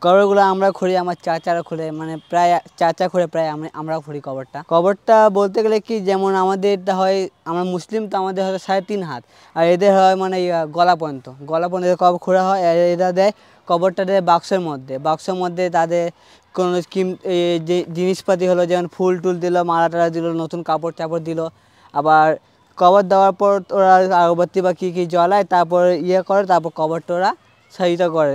কবরগুলো আমরা খুঁড়ি, আমার চাচারা খুঁড়ে, মানে প্রায় চাচা খুঁড়ে, প্রায় আমরাও খুঁড়ি কবরটা বলতে গেলে কি, যেমন আমাদেরটা হয়, আমরা মুসলিম তো আমাদের হয় 3.5 হাত, আর এদের হয় মানে গলা পর্যন্ত কবর খোঁড়া হয়। এরা দেয় কবরটা দেয় বাক্সের মধ্যে তাদের কোনো যে জিনিসপাতি হলো, যেমন ফুল টুল দিল, মালা টালা দিল, নতুন কাপড় চাপড় দিল। আবার কবর দেওয়ার পর ওরা আগরবাতি বা কী জ্বলায়, তারপর করে, তারপর কবরটা ওরা সাজিত করে।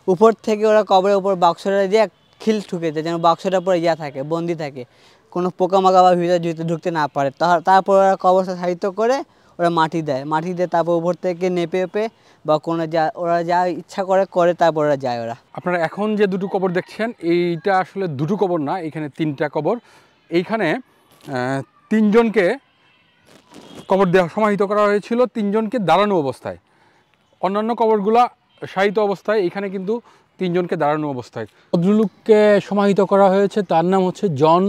উপর থেকে ওরা কবরের উপর বাক্সটা দিয়ে খিল ঠুকে দেয়, যেন বাক্সটার পরে থাকে, বন্দি থাকে, কোনো পোকামাকা বা ভিতরে ঢুকতে না পারে। তারপর ওরা কবরটা সাজিত করে ওরা মাটি দেয়, তারপর উপর থেকে নেপে বা কোনো ওরা যা ইচ্ছা করে, তারপর ওরা যায়। আপনারা এখন যে দুটো কবর দেখছেন, এইটা আসলে দুটো কবর না, এখানে 3টা কবর। এইখানে 3 জনকে কবর দেওয়া সমাহিত করা হয়েছিল, 3 জনকে দাঁড়ানো অবস্থায়। অন্যান্য কবরগুলা শায়িত অবস্থায়, এখানে কিন্তু 3 জনকে দাঁড়ানো অবস্থায়। ভদ্রলোককে সমাহিত করা হয়েছে, তার নাম হচ্ছে জন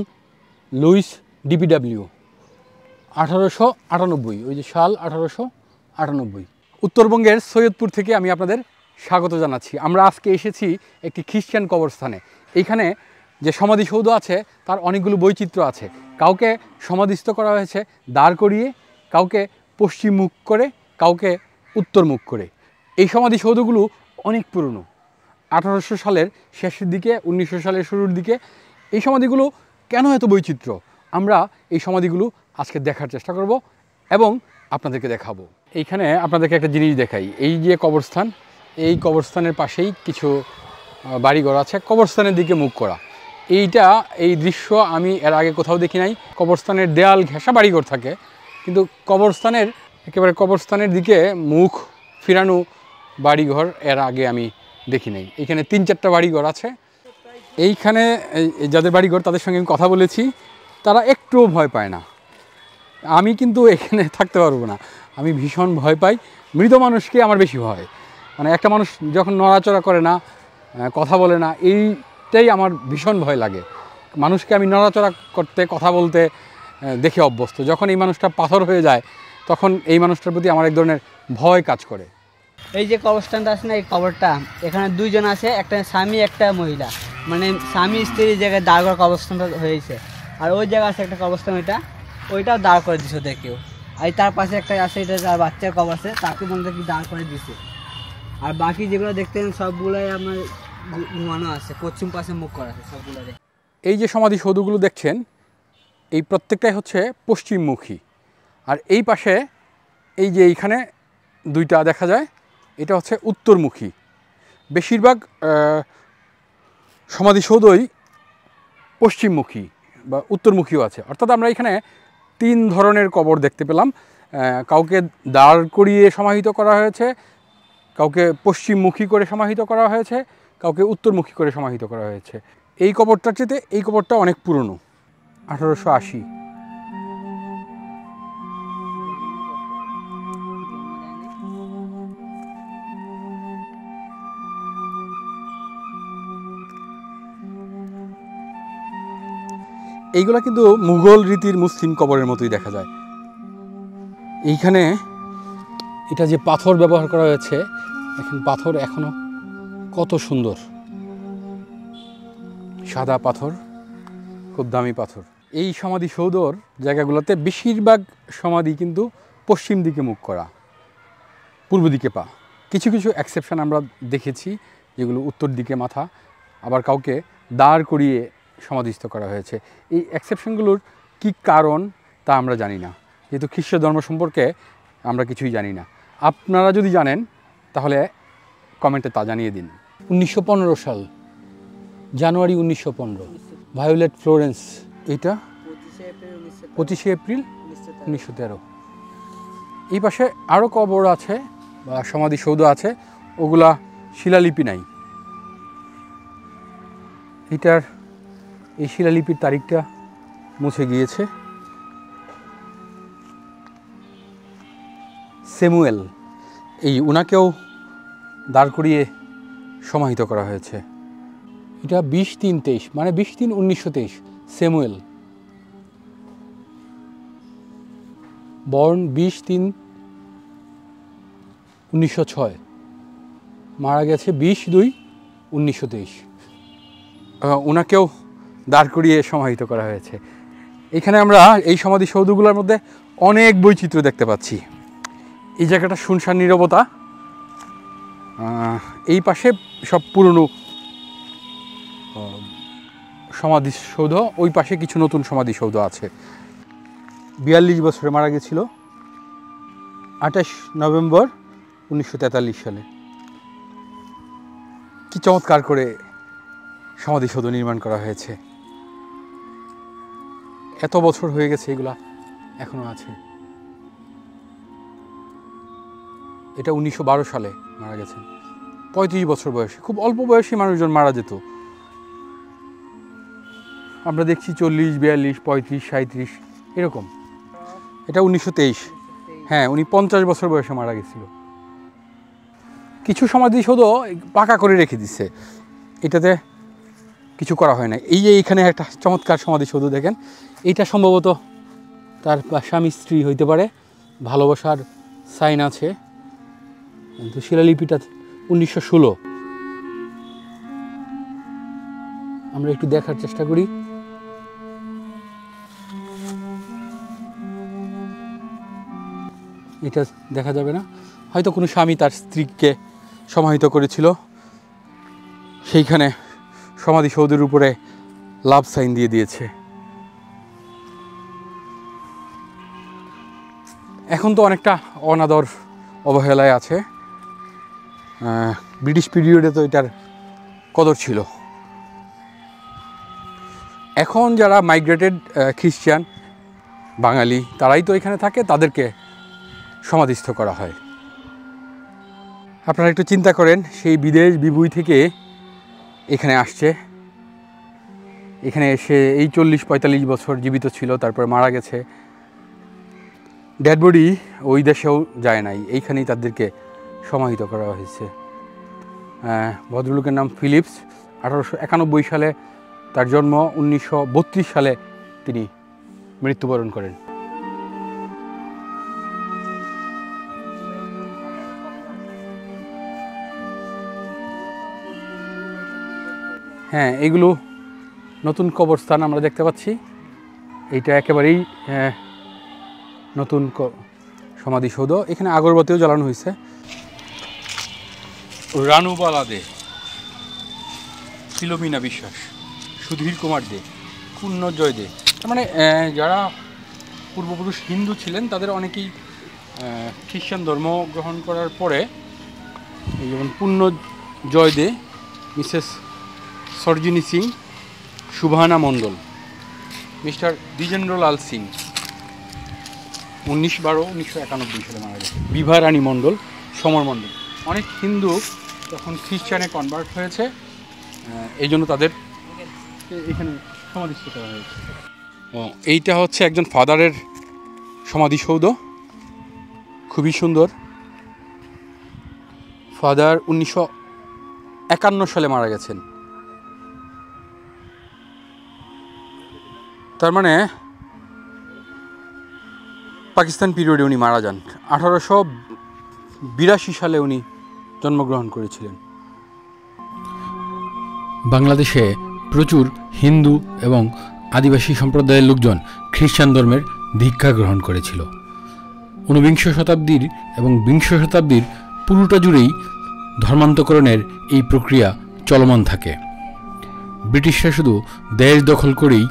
লুইস ডিপিডাব্লিউ, 1898, ওই যে সাল 1898। উত্তরবঙ্গের সৈয়দপুর থেকে আমি আপনাদের স্বাগত জানাচ্ছি। আমরা আজকে এসেছি একটি খ্রিস্টান কবরস্থানে। এইখানে যে সমাধিসৌধ আছে তার অনেকগুলো বৈচিত্র্য আছে। কাউকে সমাধিস্থ করা হয়েছে দাঁড় করিয়ে, কাউকে পশ্চিম মুখ করে, কাউকে উত্তর মুখ করে। এই সমাধিসৌধগুলো অনেক পুরনো, 1800 সালের শেষের দিকে, 1900 সালের শুরুর দিকে। এই সমাধিগুলো কেন এত বৈচিত্র্য, আমরা এই সমাধিগুলো আজকে দেখার চেষ্টা করব এবং আপনাদেরকে দেখাবো। এইখানে আপনাদেরকে একটা জিনিস দেখাই। এই যে কবরস্থান, এই কবরস্থানের পাশেই কিছু বাড়িঘর আছে, কবরস্থানের দিকে মুখ করা। এই দৃশ্য আমি এর আগে কোথাও দেখি নাই। কবরস্থানের দেয়াল ঘেঁষা বাড়িঘর থাকে, কিন্তু কবরস্থানের দিকে মুখ ফিরানো বাড়িঘর এর আগে আমি দেখি নাই। এখানে 3-4টা বাড়িঘর আছে। এইখানে যাদের বাড়িঘর তাদের সঙ্গে আমি কথা বলেছি, তারা একটুও ভয় পায় না। আমি কিন্তু এখানে থাকতে পারবো না, আমি ভীষণ ভয় পাই। মৃত মানুষকে আমার বেশি ভয়, মানে একটা মানুষ যখন নড়াচড়া করে না, কথা বলে না, এইটাই আমার ভীষণ ভয় লাগে। মানুষকে আমি নড়াচড়া করতে, কথা বলতে দেখে অভ্যস্ত। যখন এই মানুষটা পাথর হয়ে যায়, তখন এই মানুষটার প্রতি আমার এক ধরনের ভয় কাজ করে। এই যে কবরস্থানটা আছে না, এই কবরটা, এখানে 2 জন আছে, একটা স্বামী একটা মহিলা, মানে স্বামী স্ত্রীর জায়গায় দাঁড় করা কবরস্থানটা হয়েছে। আর ওই জায়গায় আছে একটা কবরস্থান, ওইটাও দাঁড় করে দিছে ওদের কেউ। আর তার পাশে একটা আছে, এটা তার বাচ্চার কবর আছে, তাকে বলতে কি দাঁড় করে দিছে। আর বাকি যেগুলো দেখতেন সবগুলোই আমার মনে আছে, পশ্চিম পাশে মুখ করা আছে সবগুলোরে। এই যে সমাধিসৌধগুলো দেখছেন, এই প্রত্যেকটাই হচ্ছে পশ্চিমমুখী। আর এই পাশে এই যে এইখানে 2টা দেখা যায়, এটা হচ্ছে উত্তরমুখী। বেশিরভাগ সমাধিসৌধই পশ্চিমমুখী বা উত্তরমুখীও আছে। অর্থাৎ আমরা এখানে 3 ধরনের কবর দেখতে পেলাম। কাউকে দাঁড় করিয়ে সমাহিত করা হয়েছে, কাউকে পশ্চিমমুখী করে সমাহিত করা হয়েছে, কাউকে উত্তরমুখী করে সমাহিত করা হয়েছে। এই কবরটার চেয়ে এই কবরটা অনেক পুরনো, 1880। এইগুলা কিন্তু মুঘল রীতির মুসলিম কবরের মতোই দেখা যায়। এইখানে এটা যে পাথর ব্যবহার করা হয়েছে, দেখেন পাথর এখনো কত সুন্দর, সাদা পাথর, খুব দামি পাথর। এই সমাধিসৌধর জায়গাগুলোতে বেশিরভাগ সমাধি কিন্তু পশ্চিম দিকে মুখ করা, পূর্ব দিকে পা। কিছু কিছু এক্সেপশন আমরা দেখেছি, যেগুলো উত্তর দিকে মাথা, আবার কাউকে দাঁড় করিয়ে সমাধিস্থ করা হয়েছে। এই এক্সেপশনগুলোর কী কারণ তা আমরা জানি না, যেহেতু খ্রিস্ট ধর্ম সম্পর্কে আমরা কিছুই জানি না। আপনারা যদি জানেন তাহলে কমেন্টে তা জানিয়ে দিন। 1915 সাল, জানুয়ারি 1915, ভায়োলেট ফ্লোরেন্স। এটা 25 এপ্রিল 1913। এই পাশে আরও কবর আছে বা সমাধিসৌধ আছে, ওগুলা শিলালিপি নাই। এটার এই শিলালিপির তারিখটা মুছে গিয়েছে। স্যামুয়েল, এই উনাকেও দাঁড় করিয়ে সমাহিত করা হয়েছে। এটা 20-3-23, মানে 20-3-1923। স্যামুয়েল বর্ন 20-3-1906, মারা গেছে 20-2-1923। 1923। ওনাকেও দাঁড় করিয়ে সমাহিত করা হয়েছে। এখানে আমরা এই সমাধিসৌধগুলোর মধ্যে অনেক বৈচিত্র্য দেখতে পাচ্ছি। এই জায়গাটা শুনশান নীরবতা। এই পাশে সব পুরনো সমাধিসৌধ, ওই পাশে কিছু নতুন সমাধিসৌধ আছে। 42 বছরে মারা গেছিল 28 নভেম্বর 1943 সালে। কি চমৎকার করে সমাধিসৌধ নির্মাণ করা হয়েছে। এত বছর হয়ে গেছে, এগুলা এখনো আছে। এটা 1912 সালে মারা গেছেন, 35 বছর বয়সে। খুব অল্প বয়সী মানুষজন মারা যেত। আমরা দেখছি 40, 42, 35, 37 এরকম। এটা 1923। হ্যাঁ, উনি 50 বছর বয়সে মারা গেছিল। কিছু সমাধিসৌধ পাকা করে রেখে দিচ্ছে, এটাতে কিছু করা হয় না। এই যে এইখানে একটা চমৎকার সমাধিসৌধ দেখেন, এইটা সম্ভবত তার স্বামী স্ত্রী হইতে পারে, ভালোবাসার সাইন আছে। কিন্তু শিলালিপিটা 1916। আমরা একটু দেখার চেষ্টা করি। এটা দেখা যাবে না, হয়তো কোনো স্বামী তার স্ত্রীকে সমাহিত করেছিল, সেইখানে সমাধিসৌধের উপরে লাভ সাইন দিয়ে দিয়েছে। এখন তো অনেকটা অনাদর অবহেলায় আছে। ব্রিটিশ পিরিয়ডে তো এটার কদর ছিল। এখন যারা মাইগ্রেটেড খ্রিস্টান বাঙালি, তারাই তো এখানে থাকে, তাদেরকে সমাধিস্থ করা হয়। আপনারা একটু চিন্তা করেন, সেই বিদেশ বিভুঁই থেকে এখানে আসছে, এখানে এসে এই 40-45 বছর জীবিত ছিল, তারপরে মারা গেছে। ডেড বডি ওই দেশেও যায় নাই, এইখানেই তাদেরকে সমাহিত করা হয়েছে। ভদ্রলোকের নাম ফিলিপস। 1891 সালে তার জন্ম, 1932 সালে তিনি মৃত্যুবরণ করেন। হ্যাঁ, এগুলো নতুন কবরস্থান আমরা দেখতে পাচ্ছি। এইটা একেবারেই নতুন সমাধিসৌধ। এখানে আগরবাতিও জ্বালানো হয়েছে। রানুবালা দে, ফিলোমিনা বিশ্বাস, সুধীর কুমার দে, পূর্ণজয় দে, তার মানে যারা পূর্বপুরুষ হিন্দু ছিলেন তাদের অনেকেই খ্রিস্টান ধর্ম গ্রহণ করার পরে, এই যেমন পূর্ণজয় দে, মিসেস সরজিনী সিং, শুভানা মণ্ডল, মিস্টার দ্বিজেন্দ্রলাল সিং, 19/12/1991 সালে মারা গেছে। বিভা রানী মণ্ডল, সমর মণ্ডল। অনেক হিন্দু তখন খ্রিস্টানে কনভার্ট হয়েছে, এই জন্য তাদের এখানে সমাধিস্থ করা হয়েছে। এইটা হচ্ছে একজন ফাদারের সমাধিসৌধ, খুবই সুন্দর। ফাদার 1951 সালে মারা গেছেন। তার মানে পাকিস্তান পিরিয়ডে উনি মারা যান। 1882 সালে উনি জন্মগ্রহণ করেছিলেন। বাংলাদেশে প্রচুর হিন্দু এবং আদিবাসী সম্প্রদায়ের লোকজন খ্রিস্টান ধর্মের দীক্ষা গ্রহণ করেছিল। 19 শতাব্দীর এবং 20 শতাব্দীর পুরোটা জুড়েই ধর্মান্তকরণের এই প্রক্রিয়া চলমান থাকে। ব্রিটিশরা শুধু দেশ দখল করেই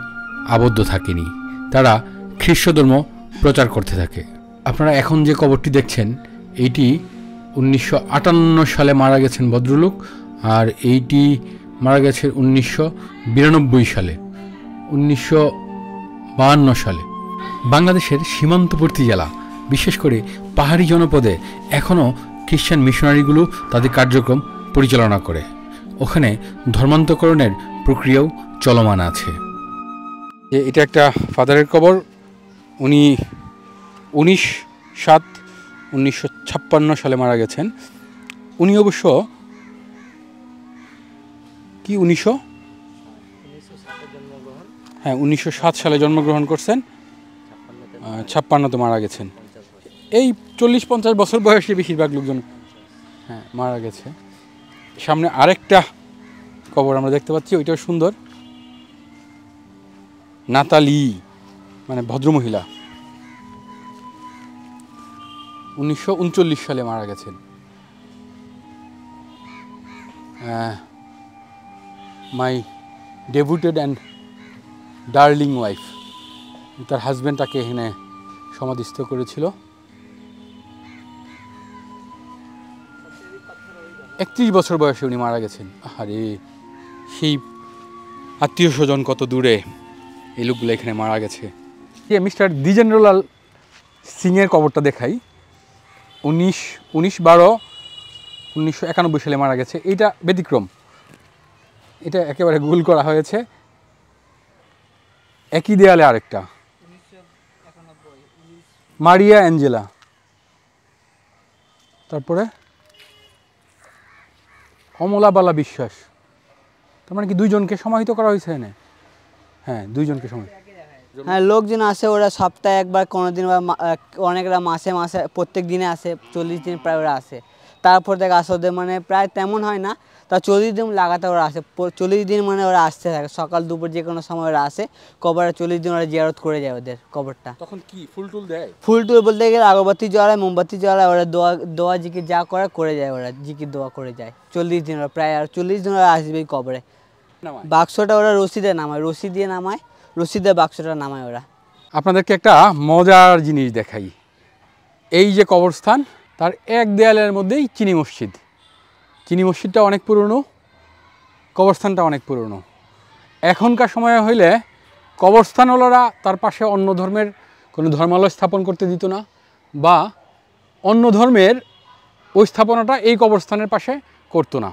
আবদ্ধ থাকেনি, তারা খ্রিস্ট ধর্ম প্রচার করতে থাকে। আপনারা এখন যে কবরটি দেখছেন, এইটি 1958 সালে মারা গেছেন ভদ্রলোক, আর এইটি মারা গেছে 1992 সালে, 1952 সালে। বাংলাদেশের সীমান্তবর্তী জেলা, বিশেষ করে পাহাড়ি জনপদে এখনও খ্রিস্টান মিশনারিগুলো তাদের কার্যক্রম পরিচালনা করে। ওখানে ধর্মান্তকরণের প্রক্রিয়াও চলমান আছে। এটা একটা ফাদারের কবর। উনি 19/7/1956 সালে মারা গেছেন। উনি অবশ্য কি 1907 সালে জন্মগ্রহণ করছেন, 56তে মারা গেছেন। এই 40-50 বছর বয়সে বেশিরভাগ লোকজন মারা গেছে। সামনে আরেকটা কবর আমরা দেখতে পাচ্ছি, ওইটাও সুন্দর। নাতালি মানে ভদ্রমহিলা, 1939 সালে মারা গেছেন। মাই ডেভুটেড অ্যান্ড ডার্লিং ওয়াইফ, তার হাজব্যান্ড তাকে এখানে সমাধিস্থ করেছিল। 31 বছর বয়সে উনি মারা গেছেন। আরে সেই আত্মীয় স্বজন কত দূরে, এই লোকগুলো এখানে মারা গেছে। মিস্টার দ্বিজেন্দ্রলাল সিংয়ের কবরটা দেখাই। 19/12/1991 সালে মারা গেছে। এইটা ব্যতিক্রম, এটা একেবারে গোল করা হয়েছে। একই দেয়ালে আরেকটা, মারিয়া অ্যাঞ্জেলা। তারপরে অমলাবালা বিশ্বাস। তার মানে কি দুইজনকে সমাহিত করা হয়েছে এখানে? হ্যাঁ, দুইজনকে সমাহিত। হ্যাঁ, লোকজন আসে, ওরা সপ্তাহে একবার, কোনো দিন বা অনেকরা মাসে মাসে প্রত্যেক দিনে আসে, 40 দিন প্রায় ওরা আসে। তারপর থেকে আসে ওদের মানে প্রায় তেমন হয় না, তা 40 দিন লাগাতার ওরা আসে। 40 দিন মানে ওরা আসতে থাকে, সকাল দুপুর যে কোনো সময় ওরা আসে কবরে। 40 দিন ওরা জিয়ারত করে যায় ওদের কবরটা। তখন কি ফুল টুল দেয়? ফুল টুল বলতে গেলে আগরবাতি জ্বালায়, মোমবাতি জ্বালায়, ওরা দোয়া জিকির যা করে যায়, ওরা জিকির দোয়া করে যায় 40 দিন ওরা প্রায়। আর 40 দিন ওরা আসবেই কবরে। বাক্সটা ওরা রশিদে নামায়, রশি দিয়ে নামায়, রশিদে বাক্সটা নামায় ওরা। আপনাদেরকে একটা মজার জিনিস দেখাই। এই যে কবরস্থান, তার এক দেয়ালের মধ্যেই চিনি মসজিদ। চিনি মসজিদটা অনেক পুরনো, কবরস্থানটা অনেক পুরনো। এখনকার সময় হইলে কবরস্থানওয়ালারা তার পাশে অন্য ধর্মের কোনো ধর্মালয় স্থাপন করতে দিত না, বা অন্য ধর্মের ওই স্থাপনাটা এই কবরস্থানের পাশে করতো না।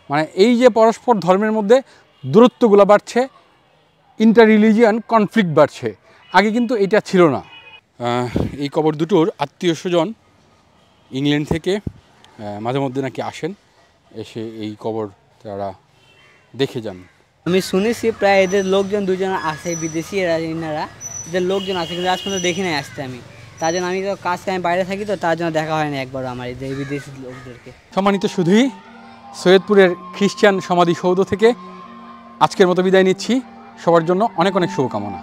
মানে এই যে পরস্পর ধর্মের মধ্যে দূরত্বগুলো বাড়ছে, ইন্টার রিলিজিয়ান কনফ্লিক্ট বাড়ছে, আগে কিন্তু এটা ছিল না। এই কবর দুটোর আত্মীয় স্বজন ইংল্যান্ড থেকে মাঝে মধ্যে নাকি আসেন, এসে এই কবর তারা দেখে যান। আমি শুনেছি প্রায় এদের লোকজন দুজন আসে, বিদেশি এনারা, এদের লোকজন আসে, কিন্তু আজ পর্যন্ত দেখি নাই আসতে আমি। তার জন্য আমি তো আমি বাইরে থাকি, তো তার জন্য দেখা হয়নি একবারও আমার এই বিদেশি লোকদেরকে। সম্মানিত শুধুই সৈয়দপুরের খ্রিস্টান সমাধিসৌধ থেকে আজকের মতো বিদায় নিচ্ছি। সবার জন্য অনেক অনেক শুভকামনা।